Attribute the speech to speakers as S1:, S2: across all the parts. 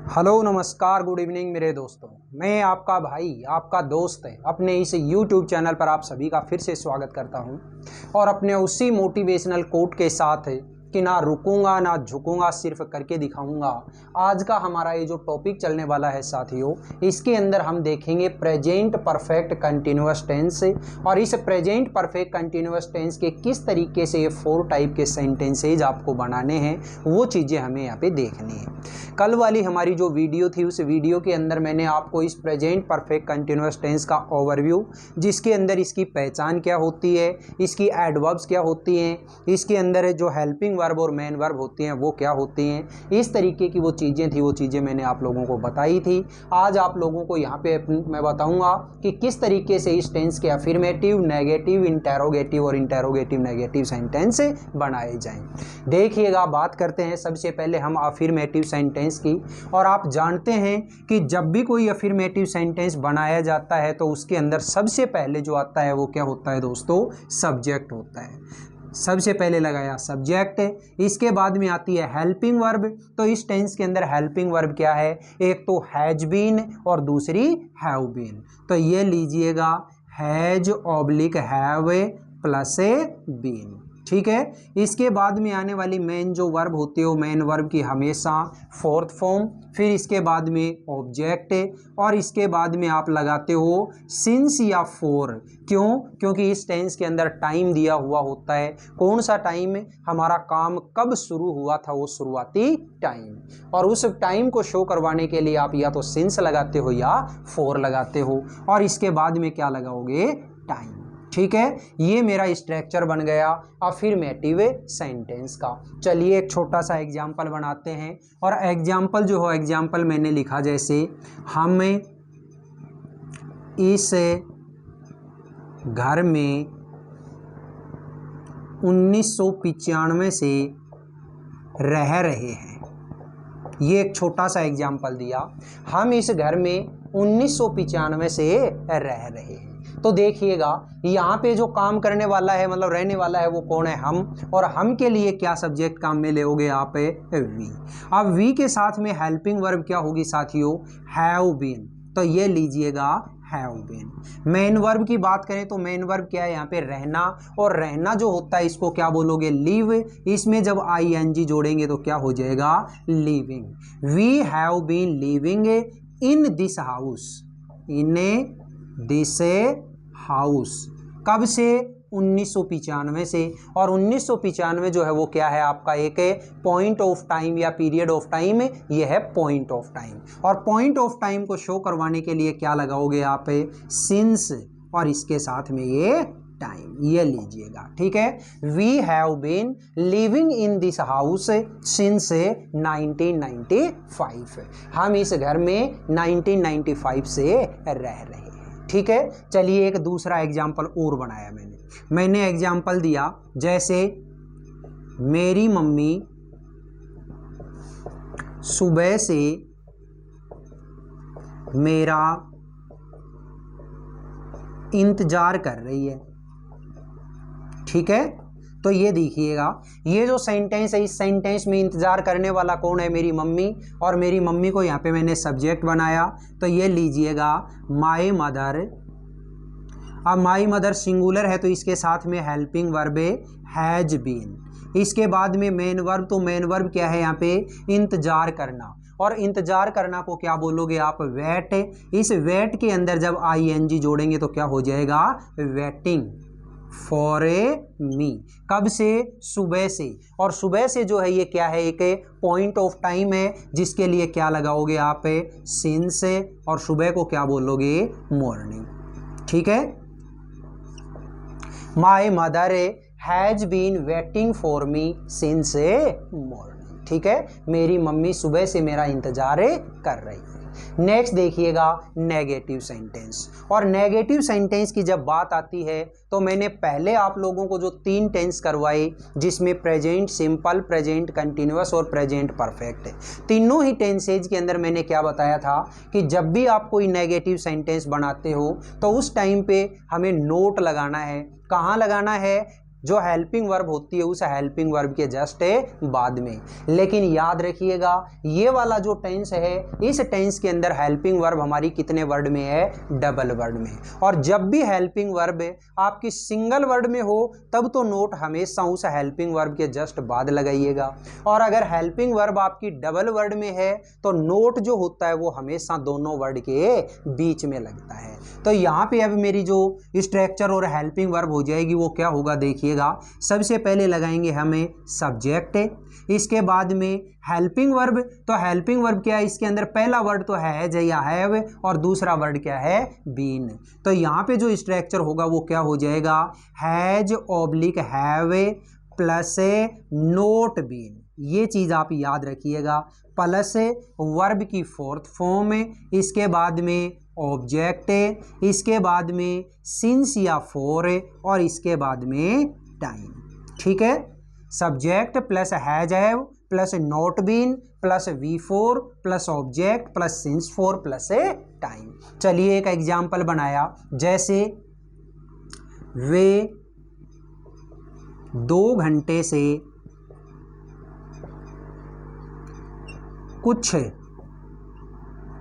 S1: Hello नमस्कार good evening मेरे दोस्तों। मैं आपका भाई आपका दोस्त है अपने इस YouTube चैनल पर आप सभी का फिर से स्वागत करता हूं और अपने उसी मोटिवेशनल कोट के साथ कि ना रुकूंगा ना झुकूंगा, सिर्फ करके दिखाऊंगा। आज का हमारा ये जो टॉपिक चलने वाला है साथियों, इसके अंदर हम देखेंगे प्रेजेंट परफेक्ट कंटिन्यूअस टेंस। और इस प्रेजेंट परफेक्ट कंटिन्यूअस टेंस के किस तरीके से ये 4 टाइप के सेंटेंसेज आपको बनाने हैं, वो चीज़ें हमें यहाँ पे देखनी है। कल वाली हमारी जो वीडियो थी, उस वीडियो के अंदर मैंने आपको इस प्रेजेंट परफेक्ट कंटिन्यूअस टेंस का ओवरव्यू, जिसके अंदर इसकी पहचान क्या होती है, इसकी एडवर्ब्स क्या होती हैं, इसके अंदर जो हेल्पिंग वर्ब और मेन वर्ब होती हैं वो क्या होती हैं, इस तरीके की वो चीज़ें थी, वो चीज़ें मैंने आप लोगों को बताई थी। आज आप लोगों को यहाँ पे मैं बताऊँगा कि किस तरीके से इस टेंस के अफर्मेटिव, नेगेटिव, इंटेरोगेटिव और इंटेरोगेटिव नेगेटिव सेंटेंस बनाए जाएं। देखिएगा, बात करते हैं सबसे पहले हम अफर्मेटिव सेंटेंस की। और आप जानते हैं कि जब भी कोई अफर्मेटिव सेंटेंस बनाया जाता है तो उसके अंदर सबसे पहले जो आता है वो क्या होता है दोस्तों, सब्जेक्ट होता है। सबसे पहले लगाया सब्जेक्ट, इसके बाद में आती है हेल्पिंग वर्ब। तो इस टेंस के अंदर हेल्पिंग वर्ब क्या है, एक तो हैज बीन और दूसरी हैव बीन। तो ये लीजिएगा, has oblique have plus been, ठीक है। इसके बाद में आने वाली मेन जो वर्ब होती है वो मेन वर्ब की हमेशा फोर्थ फॉर्म, फिर इसके बाद में ऑब्जेक्ट, और इसके बाद में आप लगाते हो सिंस या फॉर। क्यों? क्योंकि इस टेंस के अंदर टाइम दिया हुआ होता है। कौन सा टाइम? हमारा काम कब शुरू हुआ था, वो शुरुआती टाइम। और उस टाइम को शो करवाने के लिए आप या तो सिंस लगाते हो या फॉर लगाते हो, और इसके बाद में क्या लगाओगे, टाइम, ठीक है। ये मेरा स्ट्रक्चर बन गया अफर्मेटिव सेंटेंस का। चलिए एक छोटा सा एग्जाम्पल बनाते हैं। और एग्जाम्पल जो हो, एग्जाम्पल मैंने लिखा जैसे, हम इस घर में 1995 से रह रहे हैं। ये एक छोटा सा एग्जाम्पल दिया, हम इस घर में 1995 से रह रहे हैं। तो देखिएगा, यहाँ पे जो काम करने वाला है, मतलब रहने वाला है, वो कौन है, हम। और हम के लिए क्या सब्जेक्ट काम में लेोगे आप, वी। अब वी के साथ में हेल्पिंग वर्ब क्या होगी साथियों, हैव बीन। तो ये लीजिएगा हैव बीन। मेन वर्ब की बात करें तो मेन वर्ब क्या है यहाँ पे, रहना। और रहना जो होता है इसको क्या बोलोगे, लिव। इसमें जब ING जोड़ेंगे तो क्या हो जाएगा, living. We have been living in this house, in this house. कब से? 1995 से। और 1995 जो है वो क्या है आपका, एक पॉइंट ऑफ टाइम या पीरियड ऑफ टाइम, ये है पॉइंट ऑफ टाइम। और पॉइंट ऑफ टाइम को शो करवाने के लिए क्या लगाओगे आप, सिंस, और इसके साथ में ये टाइम, ये लीजिएगा, ठीक है। We have been living in this house since 1995। हम इस घर में 1995 से रह रहे हैं, ठीक है। चलिए एक दूसरा एग्जाम्पल और बनाया मैंने एग्जाम्पल दिया जैसे, मेरी मम्मी सुबह से मेरा इंतजार कर रही है, ठीक है। तो ये देखिएगा, ये जो सेंटेंस है, इस सेंटेंस में इंतजार करने वाला कौन है, मेरी मम्मी। और मेरी मम्मी को यहाँ पे मैंने सब्जेक्ट बनाया, तो ये लीजिएगा माय मदर। अब माय मदर सिंगुलर है तो इसके साथ में हेल्पिंग वर्ब हैज बीन। इसके बाद में मेन वर्ब, तो मेन वर्ब क्या है यहाँ पे, इंतजार करना। और इंतजार करना को क्या बोलोगे आप, वेट। इस वेट के अंदर जब ING जोड़ेंगे तो क्या हो जाएगा, वेटिंग फॉर मी। कब से? सुबह से। और सुबह से जो है ये क्या है, एक पॉइंट ऑफ टाइम है, जिसके लिए क्या लगाओगे आप, सिंस। और सुबह को क्या बोलोगे, मॉर्निंग, ठीक है। My mother has been waiting for me since morning, ठीक है। मेरी मम्मी सुबह से मेरा इंतजार कर रही है। नेक्स्ट देखिएगा नेगेटिव सेंटेंस। और नेगेटिव सेंटेंस की जब बात आती है तो मैंने पहले आप लोगों को जो 3 टेंस करवाए, जिसमें प्रेजेंट सिंपल, प्रेजेंट कंटिन्यूअस और प्रेजेंट परफेक्ट, तीनों ही टेंसेज के अंदर मैंने क्या बताया था कि जब भी आप कोई नेगेटिव सेंटेंस बनाते हो तो उस टाइम पे हमें नोट लगाना है। कहाँ लगाना है, जो हेल्पिंग वर्ब होती है उस हेल्पिंग वर्ब के जस्ट बाद में। लेकिन याद रखिएगा ये वाला जो टेंस है इस टेंस के अंदर हेल्पिंग वर्ब हमारी कितने वर्ड में है, डबल वर्ड में। और जब भी हेल्पिंग वर्ब आपकी सिंगल वर्ड में हो तब तो नोट हमेशा उस हेल्पिंग वर्ब के जस्ट बाद लगाइएगा, और अगर हेल्पिंग वर्ब आपकी डबल वर्ड में है तो नोट जो होता है वो हमेशा दोनों वर्ड के बीच में लगता है। तो यहाँ पे अब मेरी जो स्ट्रक्चर और हेल्पिंग वर्ब हो जाएगी वो क्या होगा देखिएगा। सबसे पहले लगाएंगे हमें सब्जेक्ट, इसके बाद में हेल्पिंग वर्ब। तो हेल्पिंग वर्ब क्या है, इसके अंदर पहला वर्ड तो हैज या हैव और दूसरा वर्ड क्या है, बीन। तो यहाँ पे जो स्ट्रक्चर होगा वो क्या हो जाएगा, has oblique have plus not been. ये चीज़ आप याद रखिएगा। प्लस वर्ब की फोर्थ फॉर्म, इसके बाद में ऑब्जेक्ट, इसके बाद में सिंस या फॉर और इसके बाद में टाइम। ठीक है, subject plus has have plus not been plus V4 plus object plus since for plus time. चलिए एक एग्जाम्पल बनाया, जैसे वे 2 घंटे से कुछ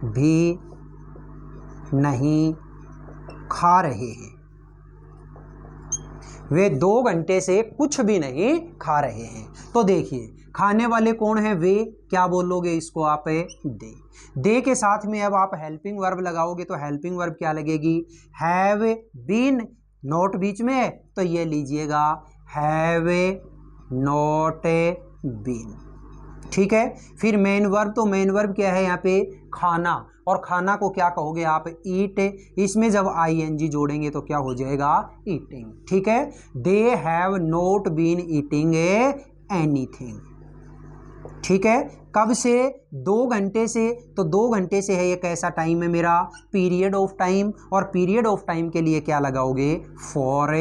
S1: भी नहीं खा रहे हैं। वे 2 घंटे से कुछ भी नहीं खा रहे हैं। तो देखिए खाने वाले कौन है, वे, क्या बोलोगे इसको आप, दे के साथ में अब आप हेल्पिंग वर्ब लगाओगे तो हेल्पिंग वर्ब क्या लगेगी, हैव बीन, नॉट बीच में है तो ये लीजिएगा हैव नॉट बीन। ठीक है, फिर मेन वर्ब, तो मेन वर्ब क्या है यहाँ पे, खाना, और खाना को क्या कहोगे आप, ईट। इसमें जब ING जोड़ेंगे तो क्या हो जाएगा, ईटिंग। ठीक है, they have not been eating anything. ठीक है, कब से, 2 घंटे से, तो 2 घंटे से है, ये कैसा टाइम है मेरा, पीरियड ऑफ टाइम, और पीरियड ऑफ टाइम के लिए क्या लगाओगे, फॉर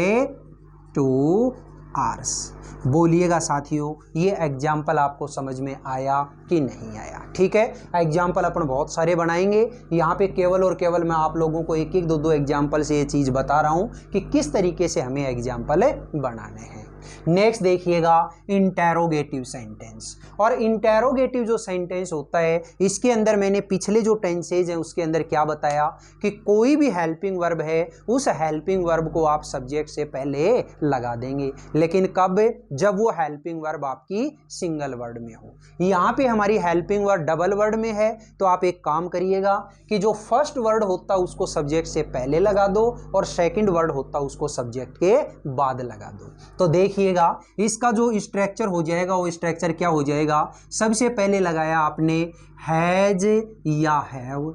S1: 2 आवर्स। बोलिएगा साथियों ये एग्जाम्पल आपको समझ में आया कि नहीं आया। ठीक है, एग्जाम्पल अपन बहुत सारे बनाएंगे, यहाँ पे केवल और केवल मैं आप लोगों को एक एक दो दो एग्जाम्पल से ये चीज़ बता रहा हूँ कि किस तरीके से हमें एग्जाम्पल बनाने हैं। नेक्स्ट देखिएगा इंटेरोगेटिव सेंटेंस। और इंटेरोगेटिव जो सेंटेंस होता है इसके अंदर मैंने पिछले जो टेंसेज हैं उसके अंदर क्या बताया कि कोई भी हेल्पिंग वर्ब है उस हेल्पिंग वर्ब को आप सब्जेक्ट से पहले लगा देंगे, लेकिन कब, जब वो हेल्पिंग वर्ब आपकी सिंगल वर्ड में हो। यहाँ पे हमारी हेल्पिंग वर्ब डबल वर्ड में है तो आप एक काम करिएगा कि जो फर्स्ट वर्ड होता उसको सब्जेक्ट से पहले लगा दो और सेकंड वर्ड होता उसको सब्जेक्ट के बाद लगा दो। तो देखिएगा इसका जो स्ट्रक्चर हो जाएगा वो स्ट्रक्चर क्या हो जाएगा, सबसे पहले लगाया आपने हैज या हैव,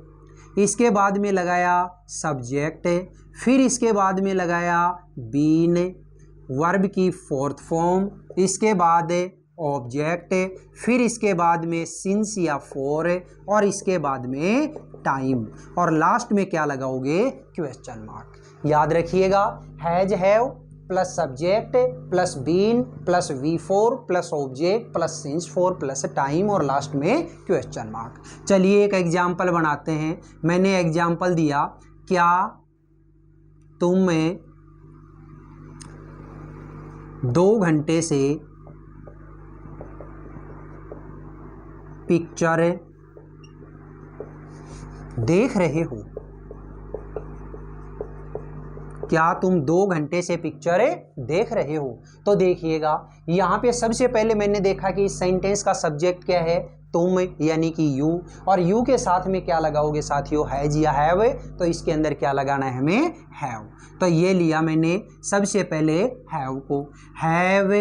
S1: इसके बाद में लगाया सब्जेक्ट, फिर इसके बाद में लगाया बीन, वर्ब की फोर्थ फॉर्म, इसके बाद ऑब्जेक्ट, फिर इसके बाद में सिंस या फॉर और इसके बाद में टाइम, और लास्ट में क्या लगाओगे, क्वेश्चन मार्क। याद रखिएगा has have plus subject plus been plus V4 plus object plus since for plus time और लास्ट में क्वेश्चन मार्क। चलिए एक एग्जाम्पल बनाते हैं। मैंने एग्जाम्पल दिया, क्या तुम 2 घंटे से पिक्चर देख रहे हो, क्या तुम 2 घंटे से पिक्चर देख रहे हो। तो देखिएगा यहाँ पे सबसे पहले मैंने देखा कि इस सेंटेंस का सब्जेक्ट क्या है, तुम यानी कि यू, और यू के साथ में क्या लगाओगे साथियों, हैज या हैव, तो इसके अंदर क्या लगाना है हमें, हैव। तो ये लिया मैंने सबसे पहले हैव को, हैव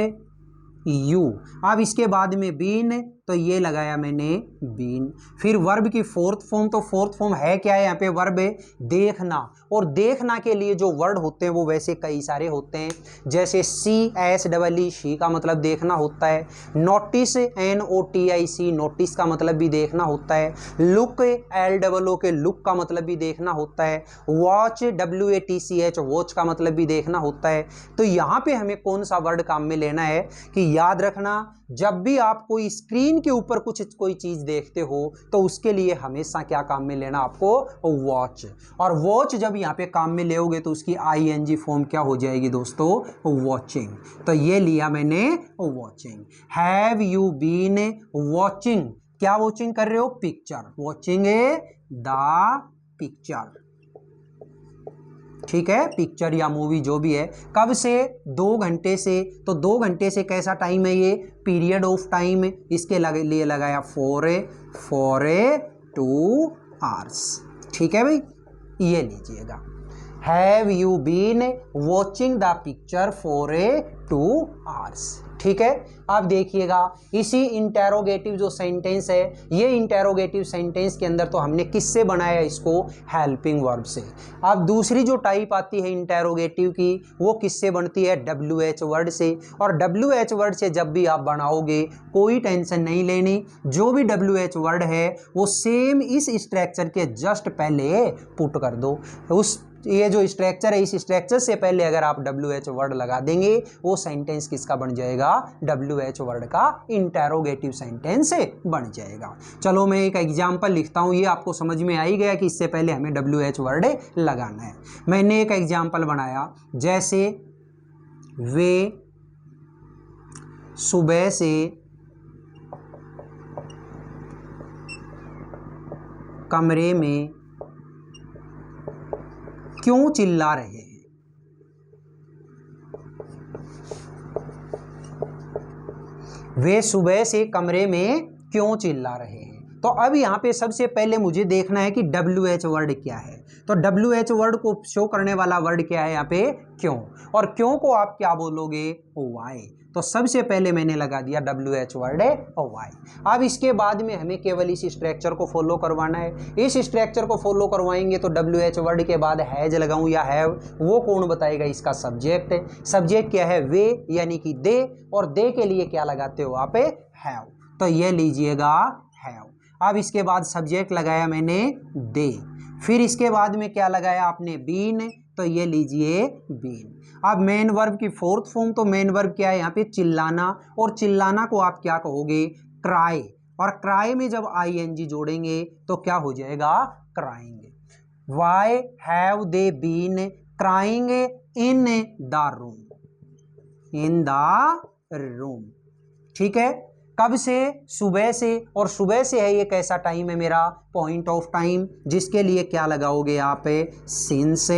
S1: यू। अब इसके बाद में बीन, तो ये लगाया मैंने बीन। फिर वर्ब की फोर्थ फॉर्म, तो फोर्थ फॉर्म है क्या है यहाँ पे, वर्ब है देखना, और देखना के लिए जो वर्ड होते हैं वो वैसे कई सारे होते हैं, जैसे CSEE शी का मतलब देखना होता है, नोटिस NOTIC नोटिस का मतलब भी देखना होता है, लुक LOO के लुक का मतलब भी देखना होता है, वॉच WATCH वॉच का मतलब भी देखना होता है। तो यहाँ पे हमें कौन सा वर्ड काम में लेना है कि याद रखना जब भी आप कोई स्क्रीन के ऊपर कोई चीज़ देखते हो तो उसके लिए हमेशा क्या काम में लेना आपको, वॉच। और वॉच जब यहाँ पे काम में लेओगे तो उसकी ING फॉर्म क्या हो जाएगी दोस्तों, वॉचिंग। तो ये लिया मैंने watching. Have you been watching, क्या वॉचिंग कर रहे हो, पिक्चर, वॉचिंग द पिक्चर, ठीक है, पिक्चर या मूवी जो भी है। कब से, 2 घंटे से। तो 2 घंटे से कैसा टाइम है ये, पीरियड ऑफ टाइम, इसके लिए लगाया 2 आवर्स, ठीक है भाई, ये लीजिएगा। Have you been watching the picture for 2 hours, ठीक है। अब देखिएगा इसी इंटेरोगेटिव जो सेंटेंस है, ये इंटेरोगेटिव सेंटेंस के अंदर तो हमने किससे बनाया इसको, हेल्पिंग वर्ब से। अब दूसरी जो टाइप आती है इंटेरोगेटिव की, वो किससे बनती है, WH वर्ड से। और WH वर्ड से जब भी आप बनाओगे कोई टेंशन नहीं लेनी, जो भी WH वर्ड है वो सेम इस स्ट्रक्चर के जस्ट पहले पुट कर दो। उस ये जो स्ट्रक्चर है, इस स्ट्रक्चर से पहले अगर आप WH वर्ड लगा देंगे वो सेंटेंस किसका बन जाएगा, WH वर्ड का इंटेरोगेटिव सेंटेंस बन जाएगा। चलो मैं एक एग्जांपल लिखता हूँ, ये आपको समझ में आ ही गया कि इससे पहले हमें WH वर्ड लगाना है। मैंने एक एग्जांपल बनाया, जैसे वे सुबह से कमरे में क्यों चिल्ला रहे हैं, वे सुबह से कमरे में क्यों चिल्ला रहे हैं। तो अब यहाँ पे सबसे पहले मुझे देखना है कि WH वर्ड क्या है। तो WH वर्ड को शो करने वाला वर्ड क्या है यहाँ पे, क्यों। और क्यों को आप क्या बोलोगे, वाई। तो सबसे पहले मैंने लगा दिया WH वर्ड वाई। अब इसके बाद में हमें केवल इस स्ट्रक्चर को फॉलो करवाना है। इस स्ट्रक्चर को फॉलो करवाएंगे तो WH वर्ड के बाद हैज लगाऊं या हैव, वो कौन बताएगा, इसका सब्जेक्ट है। सब्जेक्ट क्या है, वे यानी कि दे, और दे के लिए क्या लगाते हो आप, हैव। तो ये लीजिएगा हैव। अब इसके बाद सब्जेक्ट लगाया मैंने दे, फिर इसके बाद में क्या लगाया आपने, बीन। तो ये लीजिए बीन। अब मेन वर्ब की 4th फॉर्म, तो मेन वर्ब क्या है यहाँ पे, चिल्लाना। और चिल्लाना को आप क्या कहोगे, क्राई। और क्राई में जब ING जोड़ेंगे तो क्या हो जाएगा, crying. Why have they been crying in the room, in the room, ठीक है। कब से, सुबह से। और सुबह से है, ये कैसा टाइम है मेरा, पॉइंट ऑफ टाइम, जिसके लिए क्या लगाओगे आप, सिंस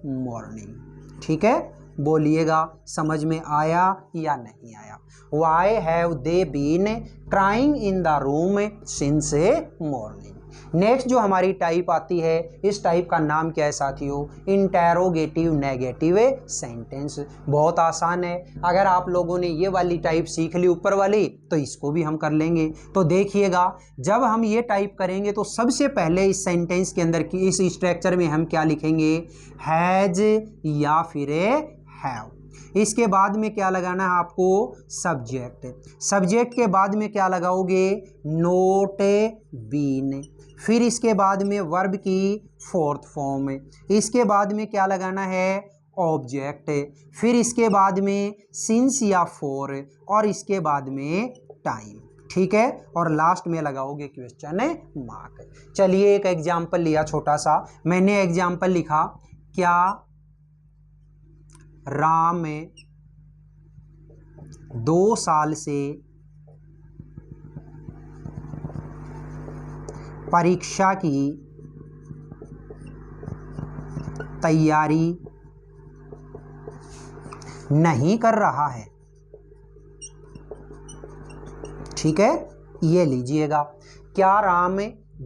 S1: मॉर्निंग, ठीक है। बोलिएगा समझ में आया या नहीं आया। Why have they been crying in the room since morning. Next जो हमारी टाइप आती है, इस टाइप का नाम क्या है साथियों, इंटेरोगेटिव नेगेटिव सेंटेंस। बहुत आसान है, अगर आप लोगों ने ये वाली टाइप सीख ली ऊपर वाली तो इसको भी हम कर लेंगे। तो देखिएगा जब हम ये टाइप करेंगे तो सबसे पहले इस सेंटेंस के अंदर की इस स्ट्रक्चर में हम क्या लिखेंगे, हैज या फिर हैव। इसके बाद में क्या लगाना है आपको, सब्जेक्ट। सब्जेक्ट के बाद में क्या लगाओगे, नोट बीन। फिर इसके बाद में वर्ब की 4th फॉर्म। इसके बाद में क्या लगाना है, ऑब्जेक्ट। फिर इसके बाद में सिंस या फॉर, और इसके बाद में टाइम, ठीक है। और लास्ट में लगाओगे क्वेश्चन मार्क। चलिए एक एग्जाम्पल लिया छोटा सा, मैंने एग्जाम्पल लिखा, क्या राम 2 साल से परीक्षा की तैयारी नहीं कर रहा है, ठीक है। ये लीजिएगा, क्या राम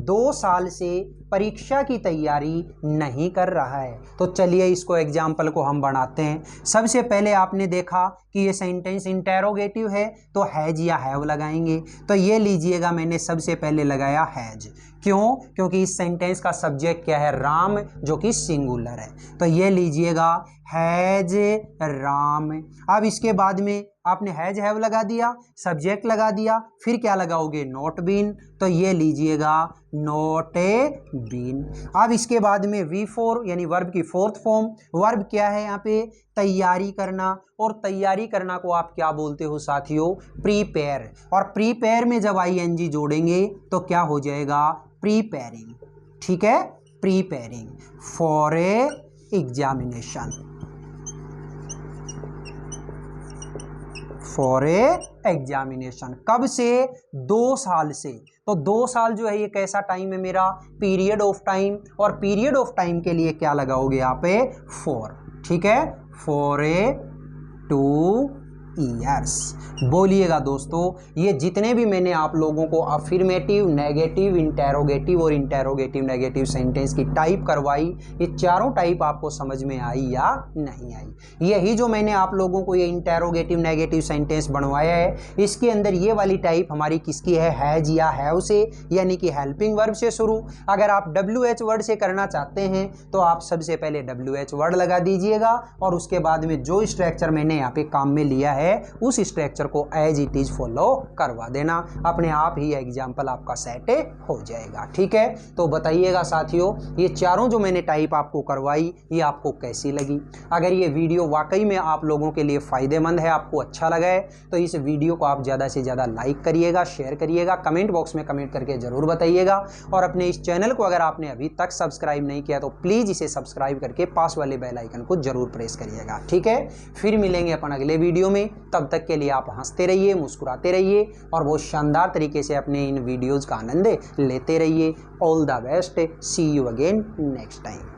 S1: 2 साल से परीक्षा की तैयारी नहीं कर रहा है। तो चलिए इसको एग्जाम्पल को हम बनाते हैं। सबसे पहले आपने देखा कि ये सेंटेंस इंटेरोगेटिव है तो हैज या हैव लगाएंगे। तो ये लीजिएगा, मैंने सबसे पहले लगाया हैज। क्यों, क्योंकि इस सेंटेंस का सब्जेक्ट क्या है, राम, जो कि सिंगुलर है। तो ये लीजिएगा, हैज राम। अब इसके बाद में आपने हैज हैव लगा दिया, सब्जेक्ट लगा दिया, फिर क्या लगाओगे, नॉट बीन, तो ये लीजिएगा नॉट ए बीन। अब इसके बाद में V4 यानी वर्ब की फोर्थ फॉर्म, वर्ब क्या है यहाँ पे, तैयारी करना, और तैयारी करना को आप क्या बोलते हो साथियों, प्रीपेयर। और प्रीपेयर में जब ING जोड़ेंगे तो क्या हो जाएगा, प्रीपेयरिंग। ठीक है, preparing for A examination, for A examination. कब से, 2 साल से। तो 2 साल जो है ये कैसा टाइम है मेरा, पीरियड ऑफ टाइम, और पीरियड ऑफ टाइम के लिए क्या लगाओगे यहाँ पे, फॉर। ठीक है, फॉर ए 2 ईयर्स। बोलिएगा दोस्तों, ये जितने भी मैंने आप लोगों को अफर्मेटिव, नेगेटिव, इंटेरोगेटिव और इंटेरोगेटिव नेगेटिव सेंटेंस की टाइप करवाई, ये चारों टाइप आपको समझ में आई या नहीं आई। यही जो मैंने आप लोगों को ये इंटेरोगेटिव नेगेटिव सेंटेंस बनवाया है, इसके अंदर ये वाली टाइप हमारी किसकी है, हैज या हैव से, यानी कि हेल्पिंग वर्ब से शुरू। अगर आप WH वर्ड से करना चाहते हैं तो आप सबसे पहले WH वर्ड लगा दीजिएगा, और उसके बाद में जो स्ट्रक्चर मैंने यहाँ पे काम में लिया है उस स्ट्रक्चर को एज इट इज फॉलो करवा देना, अपने आप ही एग्जाम्पल आपका सेट हो जाएगा। ठीक है, तो बताइएगा साथियों, ये चारों जो मैंने टाइप आपको करवाई ये आपको कैसी लगी। अगर ये वीडियो वाकई में आप लोगों के लिए फ़ायदेमंद है, आपको अच्छा लगा है, तो इस वीडियो को आप ज़्यादा से ज़्यादा लाइक करिएगा, शेयर करिएगा, कमेंट बॉक्स में कमेंट करके ज़रूर बताइएगा, और अपने इस चैनल को अगर आपने अभी तक सब्सक्राइब नहीं किया तो प्लीज़ इसे सब्सक्राइब करके पास वाले बेल आइकन को जरूर प्रेस करिएगा। ठीक है, फिर मिलेंगे अपन अगले वीडियो में, तब तक के लिए आप हंसते रहिए, मुस्कुराते रहिए, और बहुत शानदार तरीके से अपने इन वीडियोज़ का आनंद लेते रहिए। All the best, see you again next time.